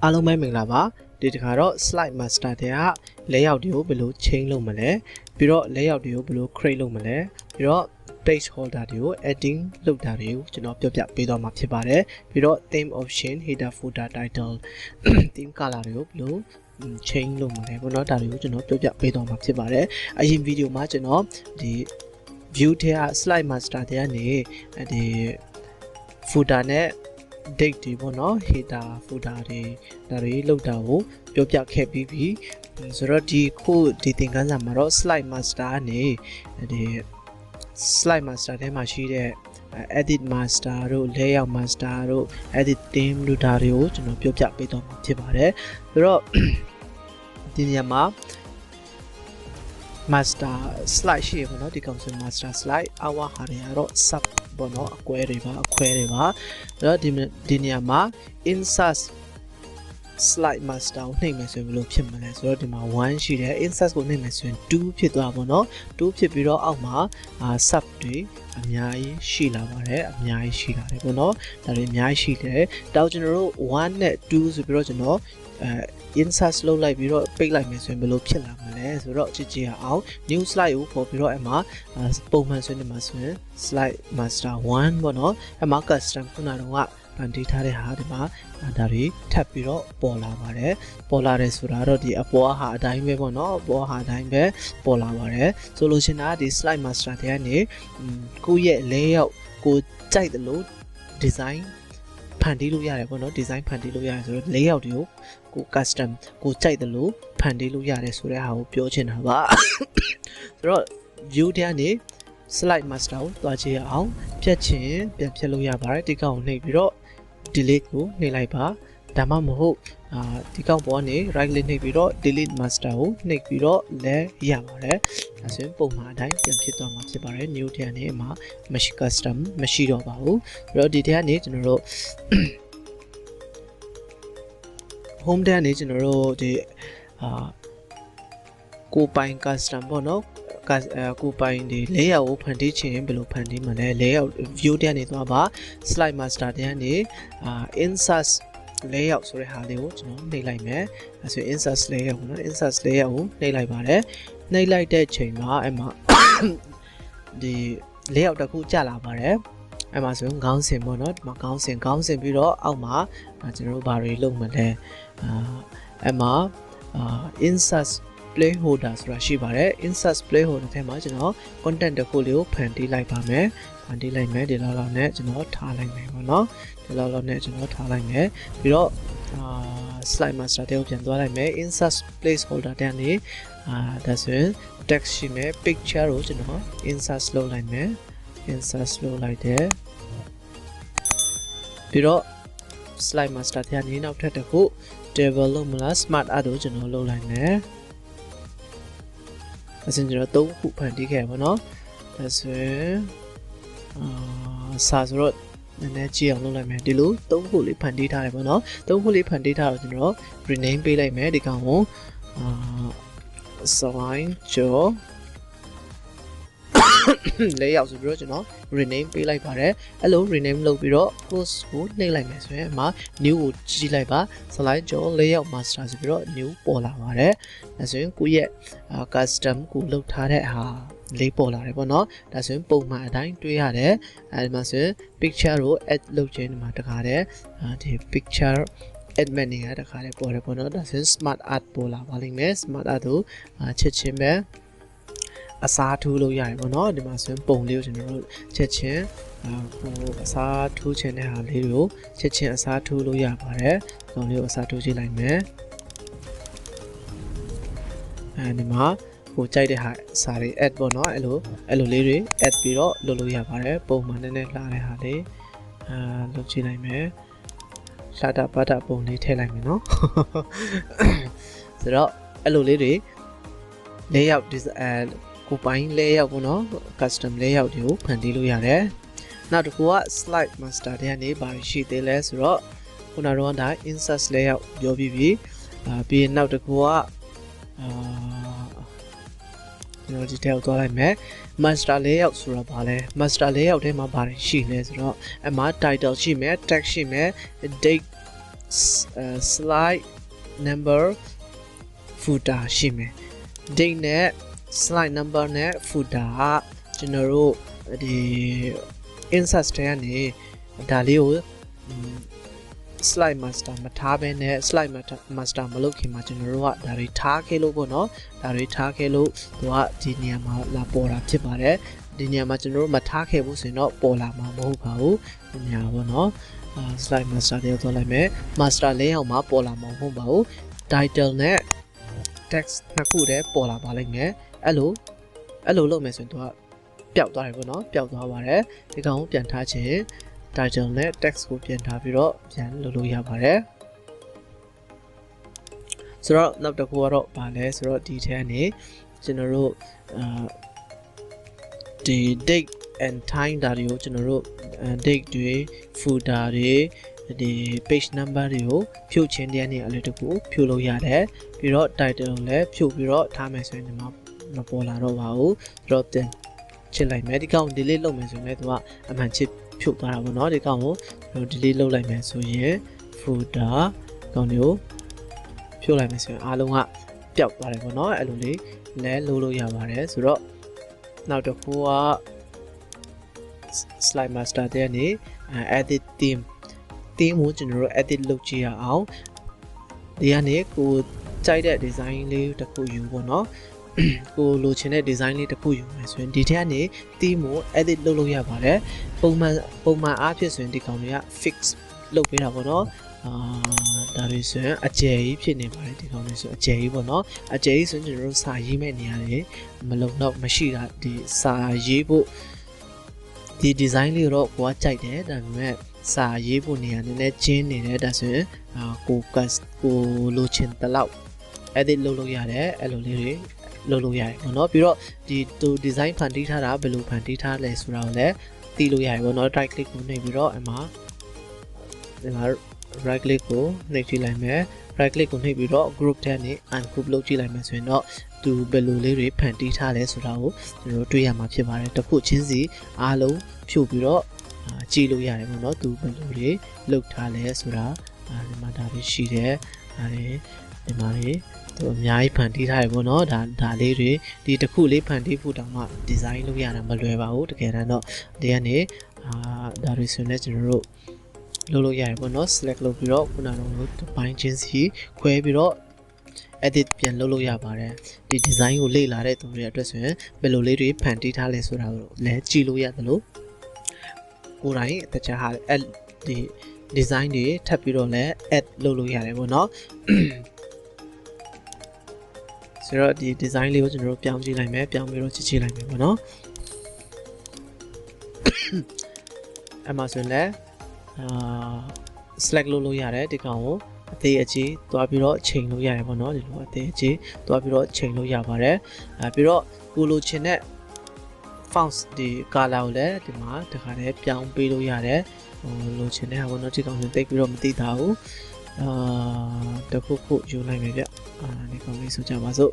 အားလုံးပဲမင်္ဂလာပါဒီတစ်ခါတော့ slide master တဲ့က layout တွေကိုဘယ်လို change လုပ်မလဲပြီးတော့ layout တွေကိုဘယ်လို create လုပ်မလဲပြီးတော့ placeholder တွေကို adding လုပ်တာတွေကိုကျွန်တော်ပြောပြပေးသွားမှာဖြစ်ပါတယ်ပြီးတော့ theme option header footer title theme color တွေကိုဘယ်လို change လုပ်မလဲပေါ့နော်ဒါတွေကိုကျွန်တော်ပြောပြပေးသွားမှာဖြစ်ပါတယ်အရင်ဗီဒီယိုမှာကျွန်တော်ဒီ view ထဲက slide master တဲ့ကနေဒီ footer နဲ့date တွေပေါ့နော် header footer တွေဒါတွေလောက်တာကိုပြောပြခဲ့ပြီးပြီဆိုတော့ဒီသင်ခန်းစာမှာတော့ slide master ကနေဒီ slide master ထဲမှာရှိတဲ့ edit master တို့ layout master တို့ edit theme တို့ဒါတွေကိုကျွန်တော်ပြောပြပေးတော့မှာဖြစ်ပါတယ်ဆိုတော့ဒီနေရာမှာ master slide ရှိရပေါ့နော်ဒီကောင်ဆို master slide အဝါဟာတွေကတော့ sub ပေါ့နော်အခွဲတွေပါအဲ့တော့ဒီနေရာမှာ insert slide master ကိုနှိပ်မယ်ဆိုရင်ဘယ်လိုဖြစ်မလဲဆိုတော့ဒီမှာ1ရှိတယ် insert ကိုနှိပ်မယ်ဆိုရင်2ဖြစ်သွားပါတော့2ဖြစ်ပြီးတော့အောက်မှာsub တွေအများကြီးရှိလာပါတယ်အများကြီးရှိလာတယ်ပေါ့နော်ဒါတွေအများကြီးရှိတယ်တောက်ကျွန်တော်တို့1နဲ့2ဆိုပြီးတော့ကျွန်တော်insert လုပ်လိုက်ပြီးတော့ပိတ်လိုက်မယ်ဆိုရင်ဘယ်လိုဖြစ်လာမလဲဆိုတော့ကြည့်အောင် new slide ကိုပေါ်ပြီးတော့အဲ့မှာပုံမှန်ဆိုနေမှာဆိုရင် slide master 1ပေါ့နော်အဲ့မှာ custom ခုနကတော့ဖန်တီးထားတဲ့ဟာဒီမှာဒါတွေထပ်ပြီးတော့ပေါ်လာပါတယ်ပေါ်လာတယ်ဆိုတာတော့ဒီအပေါ်ဟာအတိုင်းပဲပေါ့နော်အပေါ်ဟာအတိုင်းပဲပေါ်လာပါတယ်ဆိုလို့ရှိရင်ဒီ slide master တွေကနေကိုယ့်ရဲ့ layout ကိုကြိုက်တယ်လို့ design ဖန်တီးလို့ရတယ်ပေါ့နော် design ဖန်တီးလို့ရတယ်ဆိုတော့ layout တွေကို custom ကိုကြိုက်တယ်လို့ဖန်တီးလို့ရတယ်ဆိုတဲ့ဟာကိုပြောချင်တာပါဆိုတော့ view တွေကနေ slide master ကိုတွားကြည့်အောင်ဖြတ်ချင်ပြန်ဖြတ်လို့ရပါတယ်ဒီကောင်ကိုနှိပ်ပြီးတော့ delete ကိုနှိပ်လိုက်ပါဒါမှမဟုတ်ဒီကောင်ပေါ်ကနေ right click နှိပ်ပြီးတော့ delete master ကိုနှိပ်ပြီးတော့လည်းရပါတယ်ဒါဆိုရင်ပုံမှန်အတိုင်းပြန်ဖြစ်သွားမှာဖြစ်ပါတယ် new ထဲကနေအမှမရှိ custom မရှိတော့ပါဘူးအဲ့တော့ဒီထဲကနေကျွန်တော်တို့ home ထဲကနေကျွန်တော်တို့ဒီကိုပိုင် custom ပေါ့နော်ကိုပိုင်ဒီ layout ကိုဖန်တီးချင်ဘယ်လိုဖန်တီးမလဲ layout view ထဲကနေသွားပါ slide master ထဲကနေinsert layout ဆိုတဲ့ဟာလေးကိုကျွန်တော်နှိပ်လိုက်မယ်အဲဆို insert layout ကိုနော် insert layout ကိုနှိပ်လိုက်ပါတယ်နှိပ်လိုက်တဲ့ချိန်မှာအဲ့မှာဒီ layout တစ်ခုကျလာပါတယ်အဲ့မှာဆိုရင်ခေါင်းစဉ်ပေါ့နော်ဒီမှာခေါင်းစဉ်ပြီးတော့အောက်မှာကျွန်တော်တို့ဘာတွေလုပ်မလဲအဲ့မှာinsert placeholder ဆိုတာရှိပါတယ် insert placeholder ထဲမှာကျွန်တော် content တစ်ခုလေးကိုဖန်တီးလိုက်ပါမယ်ဖန်တီးလိုက်မယ်ဒီလောက်နဲ့ကျွန်တော်ထားလိုက်မယ်ပေါ့နော်ဒီလောက်နဲ့ကျွန်တော်ထားလိုက်မယ်ပြီးတော့slide master တဲ့ကိုပြန်သွားလိုက်မယ် insert placeholder တဲ့ကနေဒါဆိုရင် text ရှိမယ် picture ကိုကျွန်တော် insert လုပ်လိုက်မယ် insert လုပ်လိုက်တယ်ပြီးတော့ slide master တဲ့ကနေနောက်ထပ်တစ်ခု table လုပ်မလား smart art ကိုကျွန်တော်လုပ်လိုက်မယ်အစဉ်ကျွန်တော်3ခုဖန်တီးခဲ့ပါတော့ဒါဆိုရင်စာဆိုတော့နည်းနည်းကြည့်အောင်လုပ်လိုက်မယ်ဒီလို3ခုလေးဖန်တီးထားတယ်ပေါ့နော်3ခုလေးဖန်တီးထားတော့ကျွန်တော် rename ပေးလိုက်မယ်ဒီကောင်ကိုSalaiKyaw layout ဆိုပြီးတော့ကျွန်တော် rename ပေးလိုက်ပါတယ်အဲ့လို rename လုပ်ပြီးတော့ close ကိုနှိပ်လိုက်မယ်ဆိုရင်အမှ new ကိုကြည့်လိုက်ပါ SalaiKyaw layout master ဆိုပြီးတော့ new ပေါ်လာပါတယ်ဒါဆိုရင်ကိုယ့်ရဲ့ custom ကိုလုပ်ထားတဲ့ဟာလေးပေါ်လာတယ်ပေါ့နော်ဒါဆိုရင်ပုံမှန်အတိုင်းတွေ့ရတယ်အဲဒီမှာဆိုရင် picture ကို add လုပ်ခြင်းဒီမှာတခါတည်းဒီ picture admin နေရာတခါတည်းပေါ်တယ်ပေါ့နော်ဒါဆိုရင် smart art ပေါ်လာပါလိမ့်မယ် smart art ကိုချက်ချင်းပဲအစားထိုးလို့ရတယ်ပေါ့နော်ဒီမှာဆိုရင်ပုံလေးကိုကျွန်တော်တို့ချက်ချင်းအစားထိုးခြင်းတဲ့ဟာလေးကိုချက်ချင်းအစားထိုးလို့ရပါတယ်ပုံလေးကိုအစားထိုးကြည့်လိုက်မယ်အဲဒီမှာကိုကြိုက်တဲ့ဟာစာတွေ add ပေါ့နော်အဲ့လိုလေးတွေ add ပြီးတော့လုပ်လို့ရပါတယ်ပုံမှန်နဲ့လာတဲ့ဟာလေးလုပ်ကြည့်လိုက်မယ်လာတာပါတာပုံလေးထည့်လိုက်မယ်နော်ဆိုတော့အဲ့လိုလေးတွေ layout designကိုပိုင် layout ပေါ့နော် custom layout တွေကိုဖန်တီးလို့ရတယ်နောက်တစ်ခုက slide master တွေကနေဘာရှိသေးလဲဆိုတော့ခုနကတော့ဒါ insert layout ပြောပြီးပြီပြီးရင်နောက်တစ်ခုကကျွန်တော်ဒီထဲကိုသွားလိုက်မယ် master layout ဆိုတော့ဘာလဲ master layout ထဲမှာဘာရှိလဲဆိုတော့အမှာ title ရှိမယ် text ရှိမယ် date slide number footer ရှိမယ် date နဲ့ slide number နဲ့ footer ကကျွန်တော်တို့ဒီ insert တွေကနေဒါလေးကို slide master မထားဘဲနဲ့ slide master မလုပ်ခင်မှာကျွန်တော်တို့ကဒါတွေထားခဲ့လို့ပေါ့နော်ဒါတွေထားခဲ့လို့သူကဒီနေရာမှာလာပေါ်တာဖြစ်ပါတယ်ဒီနေရာမှာကျွန်တော်တို့မထားခဲ့ဘူးဆိုရင်တော့ပေါ်လာမှာမဟုတ်ပါဘူးဒီနေရာပေါ့နော်slide master တွေတော့လိုက်မယ် master layout မှာပေါ်လာမှာမဟုတ်ပါဘူး title နဲ့ text နှစ်ခုတည်းပေါ်လာပါလိမ့်မယ်အဲ့လိုလုပ်မယ်ဆိုရင်သူကပျောက်သွားတယ်ပေါ့နော်ပျောက်သွားပါတယ်ဒီကောင်ကိုပြန်ထားခြင်း title နဲ့ text ကိုပြန်ထားပြီးတော့ပြန်လုပ်လို့ရပါတယ်ဆိုတော့နောက်တစ်ခုကတော့ဗာလဲဆိုတော့ဒီထဲကနေကျွန်တော်တို့ဒီ date and time ဒါတွေကိုကျွန်တော်တို့ date တွေ footer တွေဒီ page number တွေကိုဖြုတ်ခြင်းတဲ့နေရာလေးတစ်ခုဖြုတ်လို့ရတယ်ပြီးတော့ title လည်းဖြုတ်ပြီးတော့ထားမယ်ဆိုရင်ဒီမှာမပေါ်လာတော့ပါဘူးဆိုတော့တင်ချစ်လိုက်မယ်ဒီကောင် delete လုပ်မယ်ဆိုရင်လည်းသူကအမှန်ချစ်ဖြုတ်သွားတာပေါ့နော်ဒီကောင်ကို delete လုပ်လိုက်မယ်ဆိုရင် footer ကောင်တွေကိုဖြုတ်လိုက်မယ်ဆိုရင်အားလုံးကပျောက်သွားတယ်ပေါ့နော်အဲ့လိုလေးလည်းလုပ်လို့ရပါတယ်ဆိုတော့နောက်တစ်ခုက slide master တဲ့နေ edit theme ကိုကျွန်တော်တို့ edit လုပ်ကြည့်ရအောင်ဒီကနေကိုကြိုက်တဲ့ design လေးတစ်ခုယူပေါ့နော်ကိုလိုချင်တဲ့ design လေးတစ်ခုယူမယ်ဆိုရင်ဒီထက်ကနေ theme ကို edit လုပ်လို့ရပါတယ်ပုံမှန်အားဖြင့်ဆိုရင်ဒီကောင်တွေက fix လုပ်ပေးတာပေါ့နော်ဒါတွေဆိုရင်အကျယ်ကြီးဖြစ်နေပါတယ်ဒီကောင်တွေဆိုအကျယ်ကြီးပေါ့နော်အကျယ်ကြီးဆိုရင်ကျွန်တော်တို့စာရေးမဲ့နေရာတွေမလုံတော့မရှိတာဒီစာရေးဖို့ဒီ design လေးတော့ကိုကကြိုက်တယ်ဒါပေမဲ့စာရေးဖို့နေရာနည်းနည်းကျင်းနေတယ်ဒါဆိုရင်ကိုလိုချင်တဲ့လောက် edit လုပ်လို့ရတယ်အဲ့လိုလေးတွေလုပ်လို့ရတယ်ပေါ့နော်ပြီးတော့ဒီ design ဖန်တီးထားတာဘယ်လိုဖန်တီးထားလဲဆိုတာကိုလည်းသိလို့ရတယ်ပေါ့နော် right click ကိုနှိပ်ပြီးတော့ဒီမှာ right click ကိုနှိပ်ကြည့်လိုက်မယ် right click ကိုနှိပ်ပြီးတော့ group ထဲကနေ ungroup လုပ်ကြည့်လိုက်မယ်ဆိုရင်တော့သူဘယ်လိုလေးတွေဖန်တီးထားလဲဆိုတာကိုကျွန်တော်တို့တွေ့ရမှာဖြစ်ပါတယ်တစ်ခုချင်းစီအားလုံးဖြုတ်ပြီးတော့ကြည့်လို့ရတယ်ပေါ့နော်သူဘယ်လိုတွေလုပ်ထားလဲဆိုတာဒီမှာဒါလေးရှိတယ်ဒါလေးဒီမှာလေးသူအများကြီးဖန်တီးထားတယ်ပေါ့နော်ဒါလေးတွေဒီတစ်ခုလေးဖန်တီးဖို့တောင်မှ design လုပ်ရတာမလွယ်ပါဘူးတကယ်တော့ဒီကနေဒါတွေဆိုရင်လည်းကျွန်တော်တို့လုပ်လို့ရတယ်ပေါ့နော် select လုပ်ပြီးတော့ခုနကတော့ပိုင်းချင်းစီခွဲပြီးတော့ edit ပြန်လုပ်လို့ရပါတယ်ဒီ design ကိုလေ့လာတဲ့သူတွေအတွက်ဆိုရင်ဘယ်လိုလေးတွေဖန်တီးထားလဲဆိုတာကိုလည်းကြည့်လို့ရတယ်လို့ကိုယ်တိုင်တခြားဟာဒီ design တွေထပ်ပြီးတော့လည်း add လုပ်လို့ရတယ်ပေါ့နော်ဆိုတော့ဒီ design လေးကိုကျွန်တော်တို့ပြောင်းကြည့်လိုက်မယ်ပြောင်းပြီးတော့ကြည့်လိုက်မယ်ပေါ့နော်အမှဆိုလည်းselect လုပ်လို့ရတယ်ဒီကောင်ကိုအသေးအကြီးတွားပြီးတော့ချိန်လို့ရတယ်ပေါ့နော်ဒီလိုအသေးအကြီးတွားပြီးတော့ချိန်လို့ရပါတယ်ပြီးတော့ကိုလိုချင်တဲ့ fonts ဒီ color ကိုလည်းဒီမှာတခါတည်းပြောင်းပေးလို့ရတယ်လိုချင်တဲ့ဟာပေါ့နော်ဒီကောင်ကိုတိတ်ပြီးတော့မသိတာဘူးတခုခုယူလိုက်မယ်ဗျဒီကောင်လေးဆိုကြပါစို့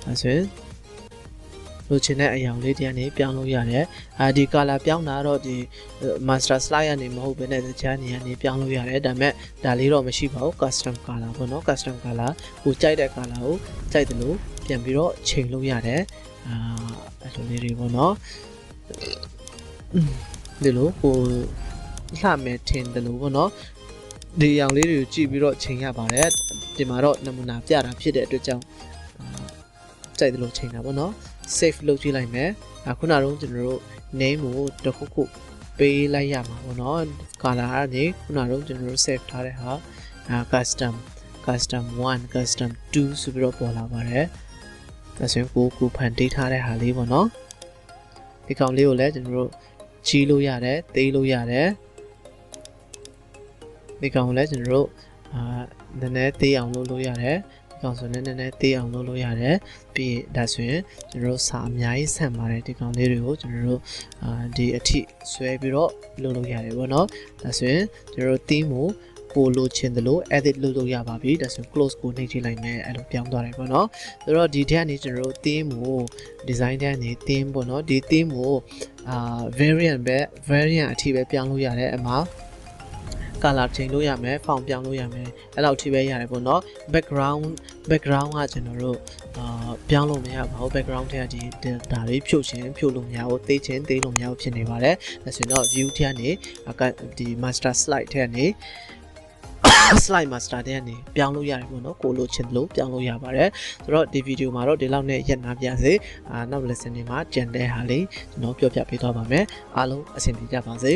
အဲဆိုရင်လိုချင်တဲ့အရာလေးတရားနေပြောင်းလို့ရတယ်ဒီ color ပြောင်းတာတော့ဒီ master slide ကနေမဟုတ်ဘဲနဲ့တခြားနေရာနေပြောင်းလို့ရတယ်ဒါပေမဲ့ဒါလေးတော့မရှိပါဘူး custom color ပေါ့နော် custom color ကိုကြိုက်တဲ့ color ကိုကြိုက်တယ်လို့ပြန်ပြီးတော့ချိန်လို့ရတယ်အဲ့လိုလေးတွေပေါ့နော်ဒီလိုကိုလှမယ်ထင်တယ်လို့ပေါ့နော်ဒီအရာလေးတွေကိုကြည့်ပြီးတော့ချိန်ရပါတယ်ဒီမှာတော့နမူနာပြတာဖြစ်တဲ့အတွက်ကြောင့်ကြိုက်တယ်လို့ချိန်တာပေါ့နော်save လုပ်ကြည့်လိုက်မယ်ခုနကတော့ကျွန်တော်တို့ name ကိုတစ်ခုခုပေးလိုက်ရမှာပေါ့နော် color ကနေခုနကတော့ကျွန်တော်တို့ save ထားတဲ့ဟာcustom 1 custom 2ဆိုပြီးတော့ပေါ်လာပါတယ်ဒါဆိုရင်ကိုဖန်တီးထားတဲ့ဟာလေးပေါ့နော်ဒီကောင်လေးကိုလည်းကျွန်တော်တို့ကြီးလို့ရတယ်သေးလို့ရတယ်ဒီကောင်ကိုလည်းကျွန်တော်တို့နည်းနည်းသေးအောင်လုပ်လို့ရတယ်ဒီကောင်ဆိုနည်းနည်းသေးအောင်လုပ်လို့ရတယ်ပြီးဒါဆိုရင်ကျွန်တော်တို့စာအများကြီးဆန့်ပါတယ်ဒီကောင်လေးတွေကိုကျွန်တော်တို့ဒီအထိဆွဲပြီးတော့လုပ်လို့ရတယ်ပေါ့နော်ဒါဆိုရင်ကျွန်တော်တို့ theme ကိုလိုချင်တယ်လို့ edit လုပ်လို့ရပါပြီဒါဆိုရင် close ကိုနှိပ်ကြည့်လိုက်မယ်အဲ့လိုပြောင်းသွားတယ်ပေါ့နော်ဆိုတော့ဒီထဲကနေကျွန်တော်တို့ theme ကို design ထဲကနေ theme ပေါ့နော်ဒီ theme ကိုvariant အထိပဲပြောင်းလို့ရတယ်အမှာ color change လုပ်ရမယ် font ပြောင်းလို့ရမယ်အဲ့လောက်ထိပဲရတယ်ပေါ့နော် background ကကျွန်တော်တို့ပြောင်းလို့မရပါဘူး background ထဲကဒီဒါလေးဖြုတ်ခြင်းဖြုတ်လို့မရဘူးသေးခြင်းသေးလို့မရဘူးဖြစ်နေပါတယ်ဒါဆိုရင်တော့ view ထဲကနေဒီ master slide ထဲကနေ slide master ထဲကနေပြောင်းလို့ရတယ်ပေါ့နော်ကိုလိုချင်လို့ပြောင်းလို့ရပါတယ်ဆိုတော့ဒီဗီဒီယိုမှာတော့ဒီလောက်နဲ့ရက်နာပြစေနောက် lesson တွေမှာကျန်တဲ့ဟာလေးကျွန်တော်ပြောပြပေးသွားပါမယ်အားလုံးအဆင်ပြေကြပါစေ